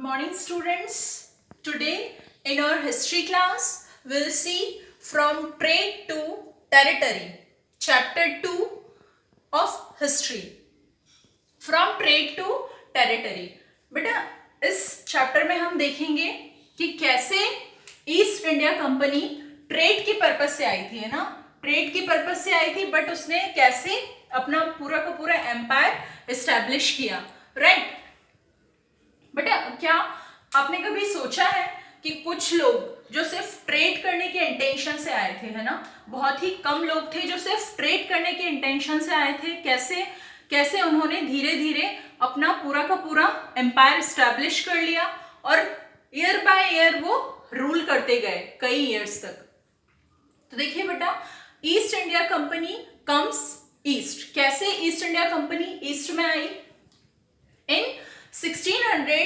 morning, students. Today in our history class, we'll see from trade to territory, chapter 2 of history. From trade to territory. बेटा इस chapter में हम देखेंगे कि कैसे ईस्ट इंडिया कंपनी ट्रेड की purpose से आई थी, है ना, ट्रेड की पर्पज से आई थी, बट उसने कैसे अपना पूरा का पूरा एम्पायर एस्टैब्लिश किया, राइट। बेटा क्या आपने कभी सोचा है कि कुछ लोग जो सिर्फ ट्रेड करने के इंटेंशन से आए थे, है ना, बहुत ही कम लोग थे जो सिर्फ ट्रेड करने के इंटेंशन से आए थे, कैसे कैसे उन्होंने धीरे धीरे अपना पूरा का पूरा एम्पायर एस्टैब्लिश कर लिया और ईयर बाय ईयर वो रूल करते गए कई ईयर्स तक। तो देखिए बेटा, east India company comes east. कैसे ईस्ट इंडिया कंपनी ईस्ट में आई? इन 1600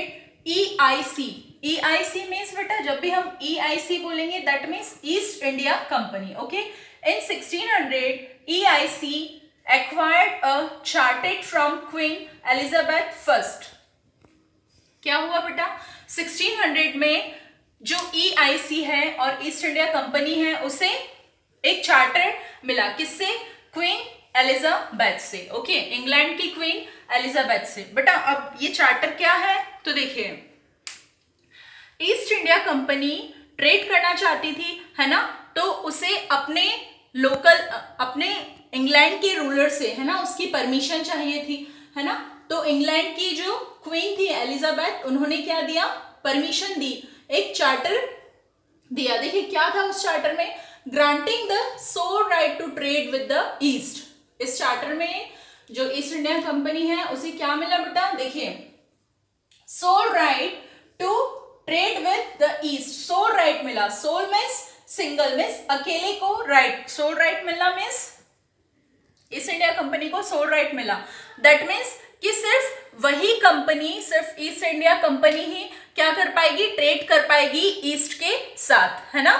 EIC। EIC मीन्स बेटा जब भी हम EIC बोलेंगे that means East India company, okay. In 1600 EIC acquired a charter from Queen Elizabeth I। क्या हुआ बेटा? 1600 में जो EIC है और ईस्ट इंडिया कंपनी है उसे एक चार्टर मिला, किससे? क्वीन एलिजाबेथ से, ओके, इंग्लैंड की क्वीन एलिजाबेथ से। बेटा अब ये चार्टर क्या है? तो देखिए, ईस्ट इंडिया कंपनी ट्रेड करना चाहती थी, है ना, तो उसे अपने लोकल अपने इंग्लैंड के रूलर से, है ना, उसकी परमिशन चाहिए थी, है ना। तो इंग्लैंड की जो क्वीन थी एलिजाबेथ, उन्होंने क्या दिया? परमिशन दी, एक चार्टर दिया। देखिए क्या था उस चार्टर में? Granting the sole right to trade with the east. इस चार्टर में जो ईस्ट इंडिया कंपनी है उसे क्या मिला बेटा? देखिए, sole right to trade with the east. Sole right मिला। सोल मीन्स सिंगल, मीन्स अकेले को राइट, सोल राइट मिलना मीन्स ईस्ट इंडिया कंपनी को सोल राइट मिला। दैट मीन्स कि सिर्फ वही कंपनी, सिर्फ ईस्ट इंडिया कंपनी ही क्या कर पाएगी? ट्रेड कर पाएगी ईस्ट के साथ, है ना।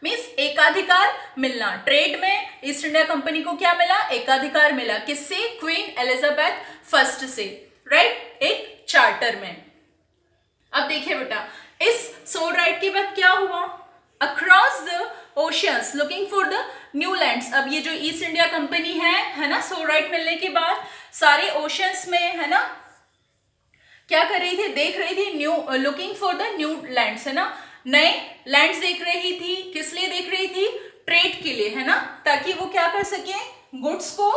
मीन्स एकाधिकार मिलना। ट्रेड में ईस्ट इंडिया कंपनी को क्या मिला? एकाधिकार मिला। किससे? क्वीन एलिजाबेथ फर्स्ट से, राइट, एक चार्टर में। अब देखिए बेटा, इस सोल राइट के बाद क्या हुआ? Across the oceans looking for the new lands. अब ये जो ईस्ट इंडिया कंपनी है ना, सोल राइट मिलने के बाद सारे ओशियंस में, है ना, क्या कर रही थी? देख रही थी new, looking for the new lands, है ना, नए लैंड्स देख रही थी। किस लिए देख रही थी? ट्रेड के लिए, है ना, ताकि वो क्या कर सके? गुड्स को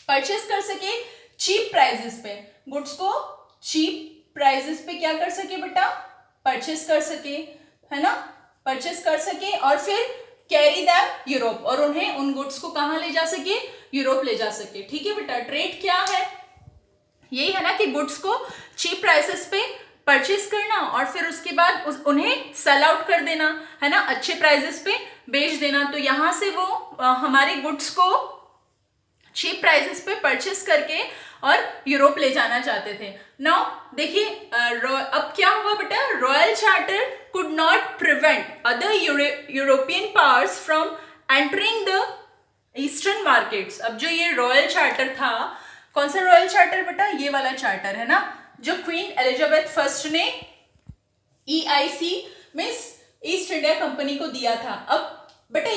परचेस कर सके चीप प्राइसेस पे। गुड्स को चीप प्राइसेस पे क्या कर सके बेटा? परचेस कर सके, है ना, परचेस कर सके और फिर कैरी दैम यूरोप, और उन्हें उन गुड्स को कहां ले जा सके? यूरोप ले जा सके। ठीक है बेटा, ट्रेड क्या है? यही है ना कि गुड्स को चीप प्राइसेस पे परचेस करना और फिर उसके बाद उन्हें सेल आउट कर देना, है ना, अच्छे प्राइसेस पे बेच देना। तो यहां से वो हमारे गुड्स को चीप प्राइसेस पे परचेस करके और यूरोप ले जाना चाहते थे। नाउ देखिए, अब क्या हुआ बेटा? Royal charter could not prevent other European powers from entering the eastern markets. अब जो ये रॉयल चार्टर था, कौन सा रॉयल चार्टर बेटा? ये वाला चार्टर, है ना, जो क्वीन एलिजाबेथ फर्स्ट ने EIC means east India Company को दिया था। अब बेटा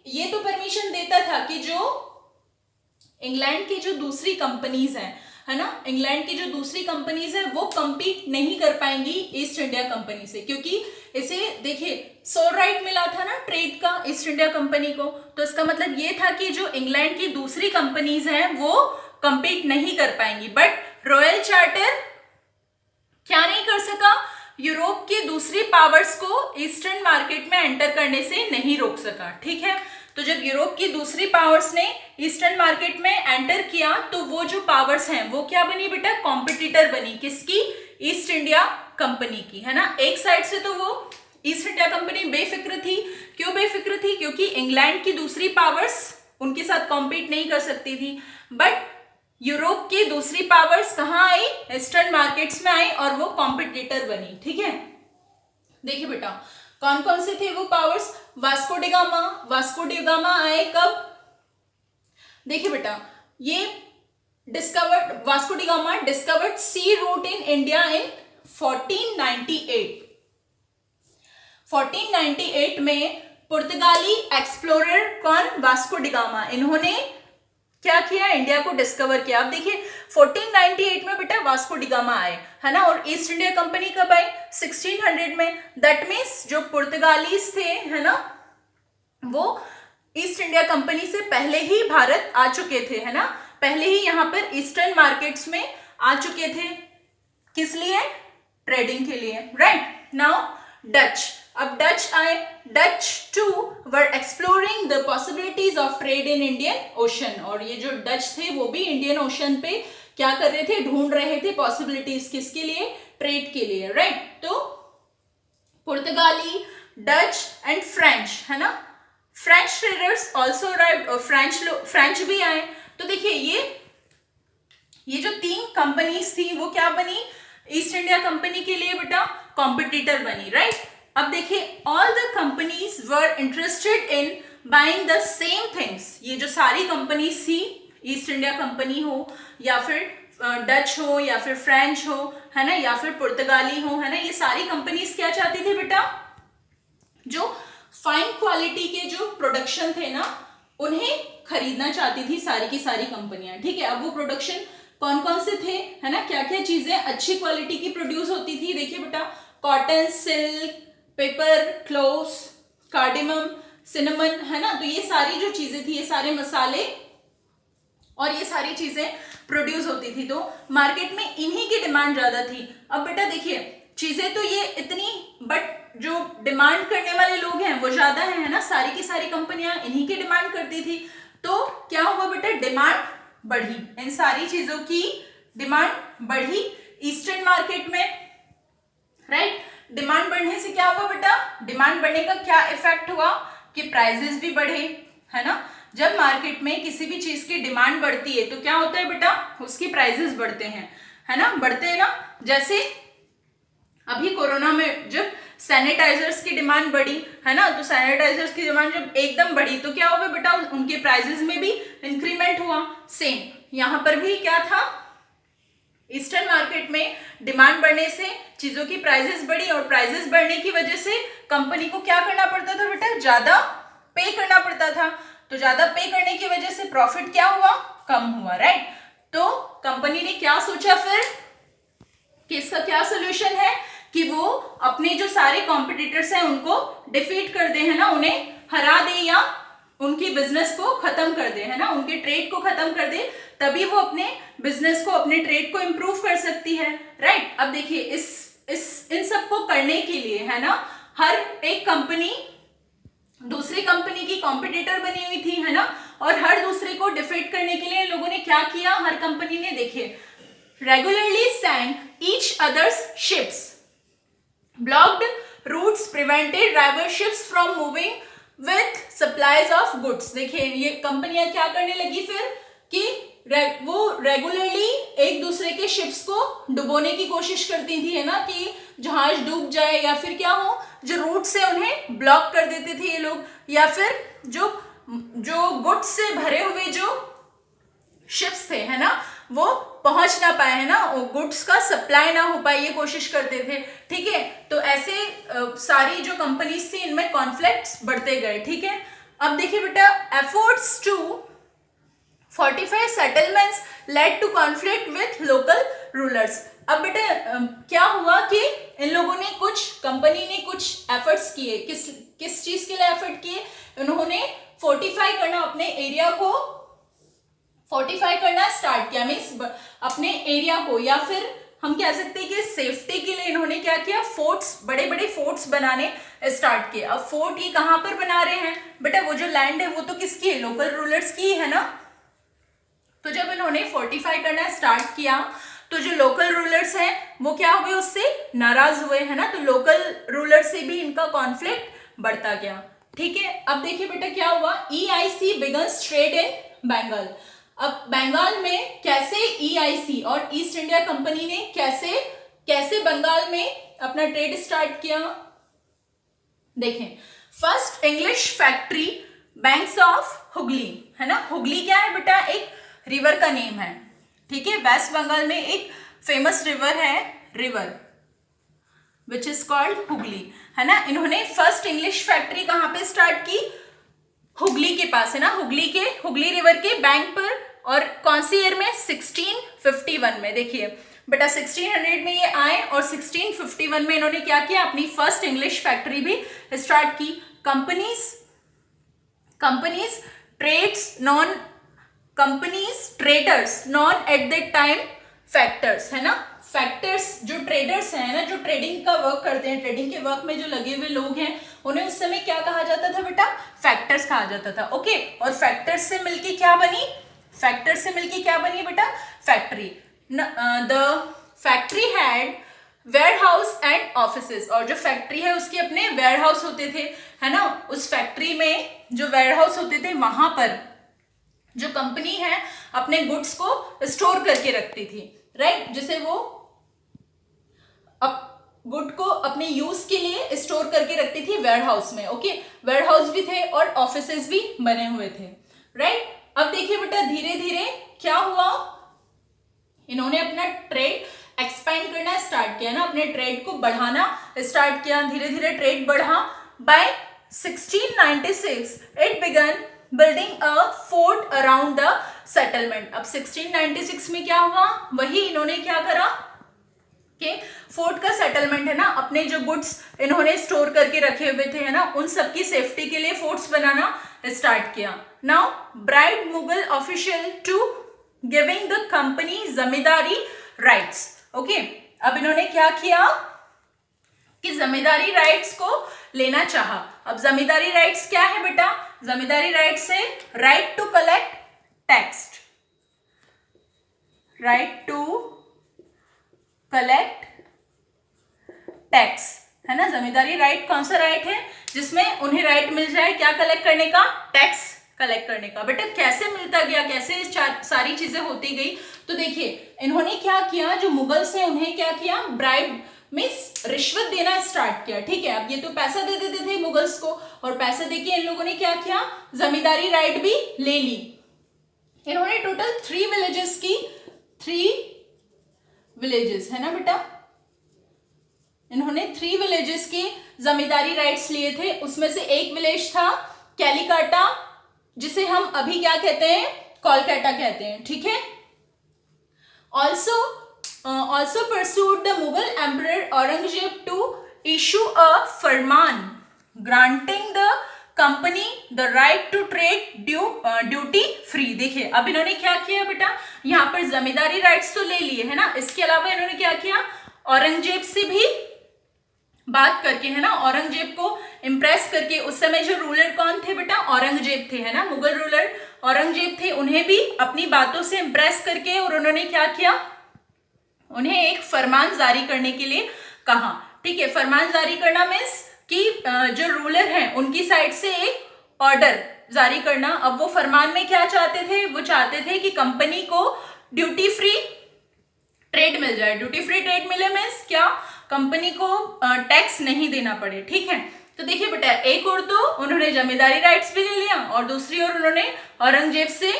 ये तो परमिशन देता था कि जो इंग्लैंड की जो दूसरी कंपनीज हैं, है ना, इंग्लैंड की जो दूसरी कंपनीज है वो compete नहीं कर पाएंगी ईस्ट इंडिया कंपनी से, क्योंकि इसे देखिए सोल राइट मिला था ना ट्रेड का ईस्ट इंडिया कंपनी को। तो इसका मतलब ये था कि जो इंग्लैंड की दूसरी कंपनीज हैं वो compete नहीं कर पाएंगी। बट रॉयल चार्टर क्या नहीं कर सका? यूरोप की दूसरी पावर्स को ईस्टर्न मार्केट में एंटर करने से नहीं रोक सका। ठीक है, तो जब यूरोप की दूसरी पावर्स ने ईस्टर्न मार्केट में एंटर किया तो वो जो पावर्स हैं वो क्या बनी बेटा? कॉम्पिटिटर बनी। किसकी? ईस्ट इंडिया कंपनी की, है ना। एक साइड से तो वो ईस्ट इंडिया कंपनी बेफिक्र थी। क्यों बेफिक्र थी? क्योंकि इंग्लैंड की दूसरी पावर्स उनके साथ कॉम्पीट नहीं कर सकती थी। बट यूरोप की दूसरी पावर्स कहाँ आई? ईस्टर्न मार्केट्स में आई और वो कॉम्पिटिटर बनी। ठीक है, देखिए बेटा कौन कौन से थे वो पावर्स? वास्को डी गामा आए कब? देखिए बेटा, ये Vasco da Gama discovered sea route in India in 1498. 1498 में पुर्तगाली एक्सप्लोरर कौन? Vasco D gamma. इन्होंने क्या किया? इंडिया को डिस्कवर किया। अब देखिए 1498 में बेटा वास्को डी गामा आए, है ना, और ईस्ट इंडिया कंपनी कब आई? 1600 में। दैट मीन्स जो पुर्तगालीज थे, है ना, वो ईस्ट इंडिया कंपनी से पहले ही भारत आ चुके थे, है ना, पहले ही यहाँ पर ईस्टर्न मार्केट्स में आ चुके थे। किस लिए? ट्रेडिंग के लिए, राइट। नाउ डच, अब डच आए। Dutch too were exploring the possibilities of trade in Indian Ocean, और ये जो डच थे वो भी इंडियन ओशन पे क्या कर रहे थे? ढूंढ रहे थे पॉसिबिलिटीज। किसके लिए? ट्रेड के लिए, राइट। तो पुर्तगाली, डच एंड फ्रेंच, है ना, फ्रेंच ट्रेडर्स ऑल्सो अराइव्ड, और फ्रेंच भी आए। तो देखिए ये जो 3 कंपनीज थी वो क्या बनी? ईस्ट इंडिया कंपनी के लिए बेटा कॉम्पिटिटर बनी, राइट। अब देखिए all the companies were interested in buying the same things. ये जो सारी कंपनीज थी, ईस्ट इंडिया कंपनी हो या फिर डच हो या फिर फ्रेंच हो, है ना, या फिर पुर्तगाली हो, है ना, ये सारी कंपनीज क्या चाहती थी बेटा? जो फाइन क्वालिटी के जो प्रोडक्शन थे ना, उन्हें खरीदना चाहती थी सारी की सारी कंपनियां, ठीक है। अब वो प्रोडक्शन कौन कौन से थे, है ना, क्या क्या चीजें अच्छी क्वालिटी की प्रोड्यूस होती थी? देखिए बेटा, cotton, silk, paper, cloves, cardamom, cinnamon, है ना, तो ये सारी जो चीजें थी, ये सारे मसाले और ये सारी चीजें प्रोड्यूस होती थी, तो मार्केट में इन्हीं की डिमांड ज्यादा थी। अब बेटा देखिए चीजें तो ये इतनी, बट जो डिमांड करने वाले लोग हैं वो ज्यादा है ना, सारी की सारी कंपनियां इन्हीं की डिमांड करती थी। तो क्या हुआ बेटा? डिमांड बढ़ी, इन सारी चीजों की डिमांड बढ़ी ईस्टर्न मार्केट में, राइट। डिमांड बढ़ने से क्या हुआ बेटा? डिमांड बढ़ने का क्या इफेक्ट हुआ कि प्राइसेस भी बढ़े, है ना। जब मार्केट में किसी भी चीज की डिमांड बढ़ती है तो क्या होता है बेटा? उसकी प्राइसेस बढ़ते हैं, है ना, बढ़ते हैं ना। जैसे अभी कोरोना में जब सैनिटाइजर्स की डिमांड बढ़ी, है ना, तो सैनिटाइजर्स की डिमांड जब एकदम बढ़ी तो क्या हुआ बेटा? उनके प्राइसेस में भी इंक्रीमेंट हुआ। सेम यहाँ पर भी क्या था? ईस्टर्न मार्केट में डिमांड बढ़ने से चीजों की प्राइसेस बढ़ी, और प्राइसेस बढ़ने की वजह से कंपनी को क्या करना पड़ता था बेटा? ज्यादा पे करना पड़ता था। तो ज्यादा पे करने की वजह से प्रॉफिट क्या हुआ? कम हुआ, राइट। तो कंपनी ने क्या सोचा फिर कि इसका क्या सोल्यूशन है कि वो अपने जो सारे कॉम्पिटिटर्स हैं उनको डिफीट कर दे, है ना, उन्हें हरा दे या उनकी बिजनेस को खत्म कर दे, है ना, उनके ट्रेड को खत्म कर दे, तभी वो अपने बिजनेस को, अपने ट्रेड को इंप्रूव कर सकती है, राइट। अब देखिए इन सब को करने के लिए, है ना, हर एक कंपनी दूसरी कंपनी की कॉम्पिटिटर बनी हुई थी, है ना, और हर दूसरे को डिफीट करने के लिए लोगों ने क्या किया? हर कंपनी ने देखिए regularly sank each others ships, blocked routes, prevented rival ships from moving with supplies of goods. देखिए ये कंपनियां क्या करने लगी फिर कि वो रेगुलरली एक दूसरे के शिप्स को डुबोने की कोशिश करती थी, है ना, कि जहाज डूब जाए, या फिर क्या हो, जो रूट से उन्हें ब्लॉक कर देते थे ये लोग, या फिर जो गुड्स से भरे हुए जो शिप्स थे, है ना, वो पहुंच ना पाए, है ना, गुड्स का सप्लाई ना हो पाए, ये कोशिश करते थे, ठीक है। तो ऐसे सारी जो कंपनीज थी इनमें कॉन्फ्लिक्ट्स बढ़ते गए, ठीक है। अब देखिए बेटा, efforts to fortify settlements led to conflict with local rulers. अब बेटा क्या हुआ कि इन लोगों ने कंपनी ने कुछ एफर्ट्स किए। किस चीज के लिए एफर्ट किए? उन्होंने फोर्टिफाई करना, अपने एरिया को फोर्टिफाई करना स्टार्ट किया, मीन्स अपने एरिया को, या फिर हम कह सकते हैं कि सेफ्टी के लिए इन्होंने क्या किया? फोर्ट्स, बड़े बड़े फोर्ट्स बनाने स्टार्ट किए। अब फोर्ट ये कहाँ पर बना रहे हैं बेटा? वो जो लैंड है वो तो किसकी है? लोकल रूलर्स की है ना। तो जब इन्होंने फोर्टिफाई करना स्टार्ट किया तो जो लोकल रूलर्स हैं वो क्या हुए? उससे नाराज हुए, है ना, तो लोकल रूलर से भी इनका कॉन्फ्लिक्ट बढ़ता गया, ठीक है। अब देखिए बेटा क्या हुआ? EIC begins trade in Bengal. अब बंगाल में कैसे EIC और ईस्ट इंडिया कंपनी ने कैसे बंगाल में अपना ट्रेड स्टार्ट किया? देखें, first English factory banks of Hooghly, है ना, हुगली क्या है बेटा? एक रिवर का नेम है। ठीक है, वेस्ट बंगाल में एक फेमस रिवर है, river which is called Hooghly, है ना। इन्होंने फर्स्ट इंग्लिश फैक्ट्री कहाँ पे स्टार्ट की? हुगली के पास, है ना, हुगली रिवर के बैंक पर। और कौन सी ईयर में? 1651 में। देखिए बेटा 1600 में ये आए और 1651 में इन्होंने क्या किया? अपनी फर्स्ट इंग्लिश फैक्ट्री भी स्टार्ट की। Companies traders non at that time factors, है ना। फैक्टर्स जो ट्रेडर्स हैं ना, जो ट्रेडिंग का वर्क करते हैं, ट्रेडिंग के वर्क में जो लगे हुए लोग हैं, उन्हें उस समय क्या कहा जाता था बेटा? फैक्टर्स कहा जाता था। ओके, और फैक्टर्स से मिलके क्या बनी? बेटा factory. The factory had warehouse and offices, और जो फैक्ट्री है उसके अपने वेयरहाउस होते थे, है ना। उस फैक्ट्री में जो वेयरहाउस होते थे, वहां पर जो कंपनी है अपने गुड्स को स्टोर करके रखती थी, राइट। जिसे वो गुड को अपने यूज के लिए स्टोर करके रखती थी वेयरहाउस में। ओके, वेयरहाउस भी थे और ऑफिसेस भी बने हुए थे, राइट। अब देखिए बेटा धीरे धीरे क्या हुआ, इन्होंने अपना ट्रेड एक्सपेंड करना स्टार्ट किया ना, अपने ट्रेड को बढ़ाना स्टार्ट किया। धीरे धीरे ट्रेड बढ़ा। By 1696 it began building a fort around the settlement. अब 1696 में क्या हुआ? वही इन्होंने क्या करा कि फोर्ट का सेटलमेंट, है ना, अपने जो गुड्स इन्होंने स्टोर करके रखे हुए थे, है ना, उन सबकी सेफ्टी के लिए फोर्ट्स बनाना स्टार्ट किया। Now bribed Mughal official to giving the company zamindari rights. Okay, अब इन्होंने क्या किया कि जमींदारी राइट्स को लेना चाहा। अब जमींदारी राइट्स क्या है बेटा? जमींदारी राइट्स है right to collect tax, right to collect tax, है ना। जमींदारी राइट कौन सा राइट है? जिसमें उन्हें राइट मिल जाए क्या कलेक्ट करने का? टैक्स कलेक्ट करने का। बेटा कैसे मिलता गया, कैसे सारी चीजें होती गई? तो देखिए इन्होंने क्या किया, जो मुगल्स हैं उन्हें क्या किया? ब्राइब मीन्स रिश्वत देना स्टार्ट किया, ठीक है। अब ये तो पैसा दे देते थे मुगल्स को, और पैसा देके इन लोगों ने क्या किया? जमींदारी राइट भी ले ली। इन्होंने टोटल 3 विलेजेस की, 3 विलेजेस, है ना बेटा, इन्होंने 3 विलेजेस की जमींदारी राइट्स लिए थे। उसमें से एक विलेज था कैलिकाटा, जिसे हम अभी क्या कहते हैं? कोलकाता कहते हैं, ठीक है। also pursued the Mughal Emperor Aurangzeb to issue a farman granting the company the right to trade duty free। देखिए अब इन्होंने क्या किया बेटा, यहाँ पर जमींदारी राइट्स तो ले लिए, है ना। इसके अलावा इन्होंने क्या किया? औरंगजेब से भी बात करके, है ना, औरंगजेब को इम्प्रेस करके। उस समय जो रूलर कौन थे बेटा? औरंगजेब थे, है ना, मुगल रूलर औरंगजेब थे। उन्हें भी अपनी बातों से इम्प्रेस करके और उन्होंने क्या किया? उन्हें एक फरमान जारी करने के लिए कहा, ठीक है। फरमान जारी करना मीन्स कि जो रूलर हैं उनकी साइड से एक ऑर्डर जारी करना। अब वो फरमान में क्या चाहते थे? वो चाहते थे कि कंपनी को ड्यूटी फ्री ट्रेड मिल जाए। ड्यूटी फ्री ट्रेड मिले मीन्स क्या? कंपनी को टैक्स नहीं देना पड़े, ठीक है। तो देखिए बेटा एक और तो उन्होंने जमींदारी राइट्स भी ले लिया, और दूसरी ओर उन्होंने औरंगजेब से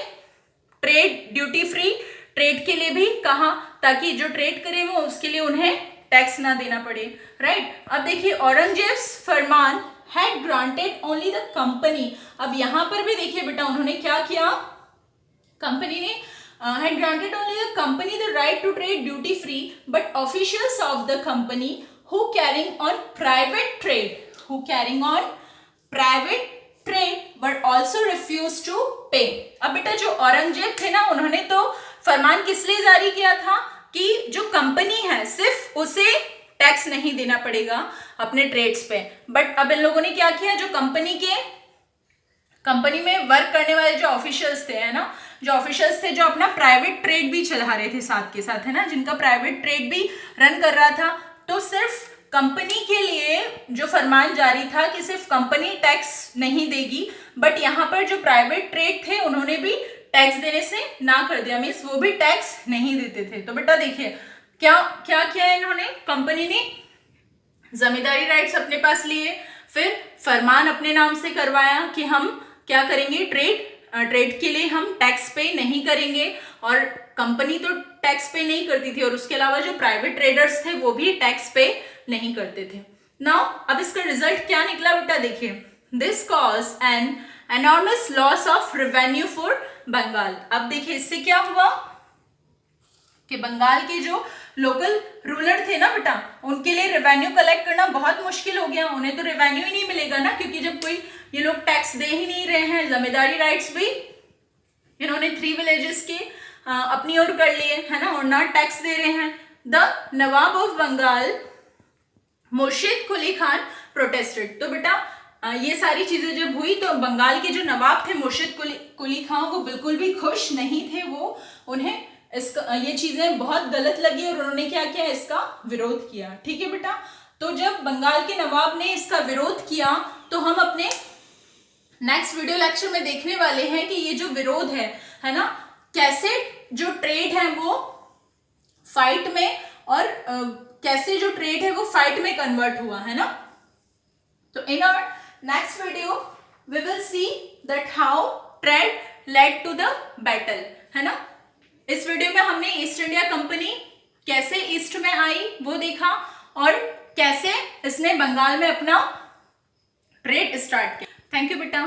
ट्रेड ड्यूटी फ्री ट्रेड के लिए भी कहा, ताकि जो ट्रेड करे वो उसके लिए उन्हें टैक्स ना देना पड़े, राइट। अब देखिए औरंगजेब्स फरमान had granted only the company. अब यहां पर भी देखिए बेटा उन्होंने क्या किया? कंपनी ने had granted only the company the right to trade duty free, but officials of the company who carrying on private trade but also refused to pay। अब बेटा जो औरंगजेब थे ना, उन्होंने तो फरमान किस लिए जारी किया था कि जो कंपनी है सिर्फ उसे टैक्स नहीं देना पड़ेगा अपने ट्रेड्स पे। बट अब इन लोगों ने क्या किया? जो कंपनी में वर्क करने वाले जो ऑफिशियल्स थे, है ना, जो ऑफिशियल्स थे जो अपना प्राइवेट ट्रेड भी चला रहे थे साथ के साथ, है ना, जिनका प्राइवेट ट्रेड भी रन कर रहा था, तो सिर्फ कंपनी के लिए जो फरमान जारी था कि सिर्फ कंपनी टैक्स नहीं देगी, बट यहाँ पर जो प्राइवेट ट्रेड थे उन्होंने भी टैक्स देने से ना कर दिया, मीन्स वो भी टैक्स नहीं देते थे। तो बेटा देखिए क्या किया इन्होंने? कंपनी ने जमींदारी राइट्स अपने पास लिए, फिर फरमान अपने नाम से करवाया कि हम क्या करेंगे? ट्रेड ट्रेड के लिए हम टैक्स पे नहीं करेंगे, और कंपनी तो टैक्स पे नहीं करती थी, और उसके अलावा जो प्राइवेट ट्रेडर्स थे वो भी टैक्स पे नहीं करते थे। नाउ अब इसका रिजल्ट क्या निकला बेटा, देखिए, this cause an enormous loss of revenue for Bengal. अब देखिए इससे क्या हुआ कि बंगाल के जो लोकल रूलर थे ना बेटा, उनके लिए रेवेन्यू कलेक्ट करना बहुत मुश्किल हो गया, उन्हें तो रेवेन्यू ही नहीं मिलेगा ना, क्योंकि जब कोई ये लोग टैक्स दे ही नहीं रहे हैं, जमींदारी राइट्स भी इन्होंने 3 विलेजेस के अपनी ओर कर लिए है ना, और ना टैक्स दे रहे हैं। द नवाब ऑफ बंगाल मुर्शिद कुली खान प्रोटेस्टेड। तो बेटा ये सारी चीजें जब हुई तो बंगाल के जो नवाब थे मुर्शिद कुली खान, वो बिल्कुल भी खुश नहीं थे, वो उन्हें इसका ये चीजें बहुत गलत लगी और उन्होंने क्या किया, इसका विरोध किया। ठीक है बेटा, तो जब बंगाल के नवाब ने इसका विरोध किया तो हम अपने नेक्स्ट वीडियो लेक्चर में देखने वाले हैं कि ये जो विरोध है ना, कैसे जो ट्रेड है वो फाइट में, और कैसे जो ट्रेड है वो फाइट में कन्वर्ट हुआ है ना। तो in our next video we will see that how trade led to the battle, है ना। इस वीडियो में हमने ईस्ट इंडिया कंपनी कैसे ईस्ट में आई वो देखा, और कैसे इसने बंगाल में अपना ट्रेड स्टार्ट किया। थैंक यू बेटा।